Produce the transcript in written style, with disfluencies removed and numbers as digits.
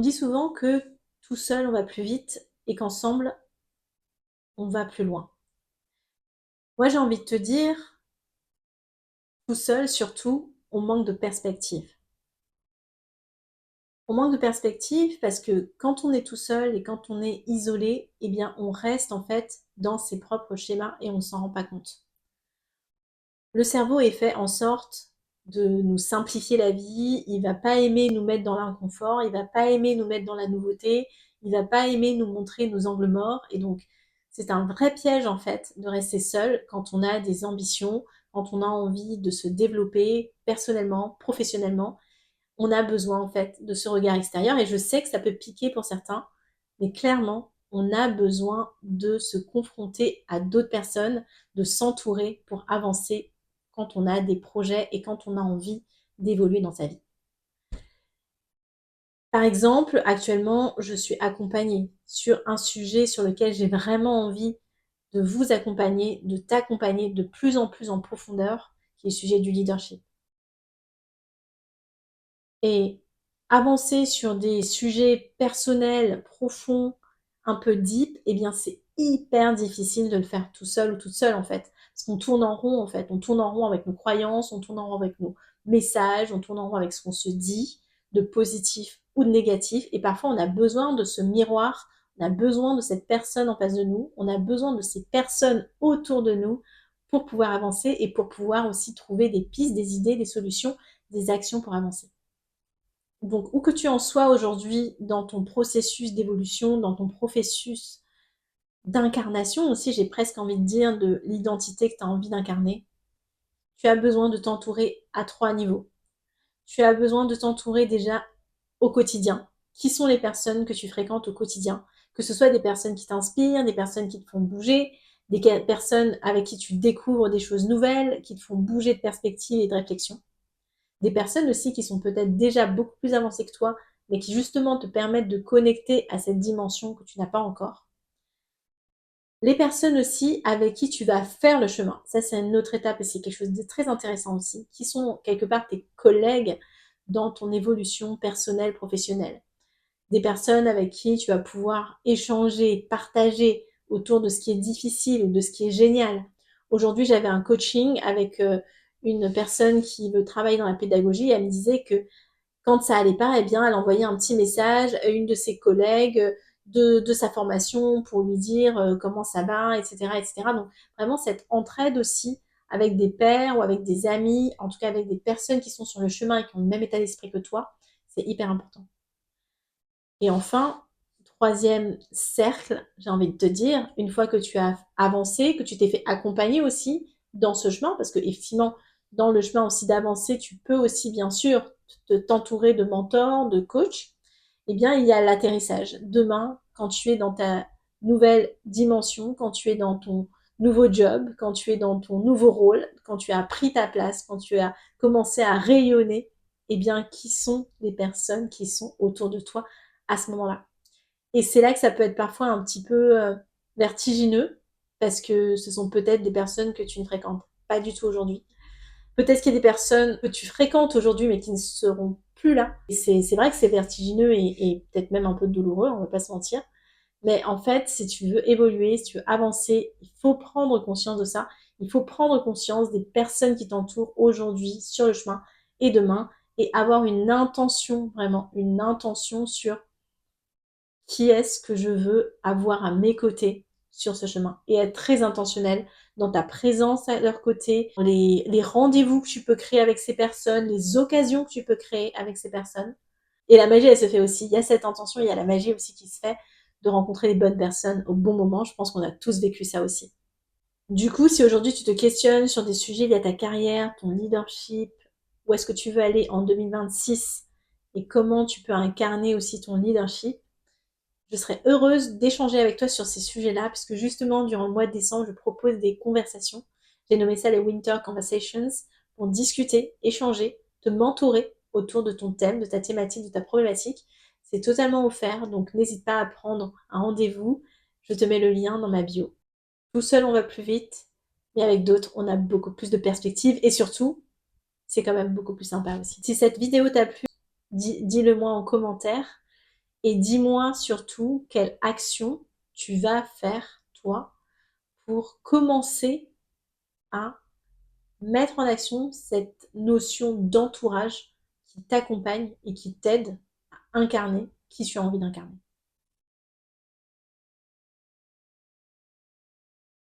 On dit souvent que tout seul on va plus vite et qu'ensemble on va plus loin. Moi j'ai envie de te dire, tout seul surtout, on manque de perspective. On manque de perspective parce que quand on est tout seul et quand on est isolé, eh bien on reste en fait dans ses propres schémas et on ne s'en rend pas compte. Le cerveau est fait en sorte de nous simplifier la vie, il va pas aimer nous mettre dans l'inconfort, il va pas aimer nous mettre dans la nouveauté, il va pas aimer nous montrer nos angles morts et donc c'est un vrai piège en fait de rester seul quand on a des ambitions, quand on a envie de se développer personnellement, professionnellement. On a besoin en fait de ce regard extérieur et je sais que ça peut piquer pour certains, mais clairement, on a besoin de se confronter à d'autres personnes, de s'entourer pour avancer quand on a des projets et quand on a envie d'évoluer dans sa vie. Par exemple, actuellement, je suis accompagnée sur un sujet sur lequel j'ai vraiment envie de vous accompagner, de t'accompagner de plus en profondeur, qui est le sujet du leadership. Et avancer sur des sujets personnels, profonds, un peu deep, eh bien c'est hyper difficile de le faire tout seul ou toute seule en fait. Parce qu'on tourne en rond en fait. On tourne en rond avec nos croyances, on tourne en rond avec nos messages, on tourne en rond avec ce qu'on se dit, de positif ou de négatif. Et parfois on a besoin de ce miroir, on a besoin de cette personne en face de nous, on a besoin de ces personnes autour de nous pour pouvoir avancer et pour pouvoir aussi trouver des pistes, des idées, des solutions, des actions pour avancer. Donc, où que tu en sois aujourd'hui dans ton processus d'évolution, dans ton processus d'incarnation aussi, j'ai presque envie de dire, de l'identité que tu as envie d'incarner, tu as besoin de t'entourer à 3 niveaux. Tu as besoin de t'entourer déjà au quotidien. Qui sont les personnes que tu fréquentes au quotidien? Que ce soit des personnes qui t'inspirent, des personnes qui te font bouger, des personnes avec qui tu découvres des choses nouvelles, qui te font bouger de perspective et de réflexion. Des personnes aussi qui sont peut-être déjà beaucoup plus avancées que toi, mais qui justement te permettent de connecter à cette dimension que tu n'as pas encore. Les personnes aussi avec qui tu vas faire le chemin, ça c'est une autre étape et c'est quelque chose de très intéressant aussi, qui sont quelque part tes collègues dans ton évolution personnelle, professionnelle. Des personnes avec qui tu vas pouvoir échanger, partager autour de ce qui est difficile ou de ce qui est génial. Aujourd'hui, j'avais un coaching avec une personne qui veut travailler dans la pédagogie et elle me disait que quand ça allait pas, eh bien, elle envoyait un petit message à une de ses collègues de sa formation pour lui dire comment ça va, etc., etc. Donc, vraiment, cette entraide aussi avec des pairs ou avec des amis, en tout cas avec des personnes qui sont sur le chemin et qui ont le même état d'esprit que toi, c'est hyper important. Et enfin, troisième cercle, j'ai envie de te dire, une fois que tu as avancé, que tu t'es fait accompagner aussi dans ce chemin, parce que effectivement, dans le chemin aussi d'avancer, tu peux aussi bien sûr t'entourer de mentors, de coachs, eh bien, il y a l'atterrissage. Demain, quand tu es dans ta nouvelle dimension, quand tu es dans ton nouveau job, quand tu es dans ton nouveau rôle, quand tu as pris ta place, quand tu as commencé à rayonner, eh bien, qui sont les personnes qui sont autour de toi à ce moment-là? Et c'est là que ça peut être parfois un petit peu vertigineux, parce que ce sont peut-être des personnes que tu ne fréquentes pas du tout aujourd'hui. Peut-être qu'il y a des personnes que tu fréquentes aujourd'hui, mais qui ne seront plus là. Et c'est vrai que c'est vertigineux et peut-être même un peu douloureux, on va pas se mentir. Mais en fait, si tu veux évoluer, si tu veux avancer, il faut prendre conscience de ça. Il faut prendre conscience des personnes qui t'entourent aujourd'hui sur le chemin et demain et avoir une intention, vraiment une intention sur qui est-ce que je veux avoir à mes côtés sur ce chemin et être très intentionnel dans ta présence à leur côté, les rendez-vous que tu peux créer avec ces personnes, les occasions que tu peux créer avec ces personnes. Et la magie, elle se fait aussi. Il y a cette intention, il y a la magie aussi qui se fait de rencontrer les bonnes personnes au bon moment. Je pense qu'on a tous vécu ça aussi. Du coup, si aujourd'hui tu te questionnes sur des sujets liés à ta carrière, ton leadership, où est-ce que tu veux aller en 2026 et comment tu peux incarner aussi ton leadership, je serais heureuse d'échanger avec toi sur ces sujets-là, parce que justement, durant le mois de décembre, je propose des conversations. J'ai nommé ça les Winter Conversations, pour discuter, échanger, te mentorer autour de ton thème, de ta thématique, de ta problématique. C'est totalement offert, donc n'hésite pas à prendre un rendez-vous. Je te mets le lien dans ma bio. Tout seul, on va plus vite, mais avec d'autres, on a beaucoup plus de perspectives et surtout, c'est quand même beaucoup plus sympa aussi. Si cette vidéo t'a plu, dis-le moi en commentaire. Et dis-moi surtout quelle action tu vas faire, toi, pour commencer à mettre en action cette notion d'entourage qui t'accompagne et qui t'aide à incarner qui tu as envie d'incarner.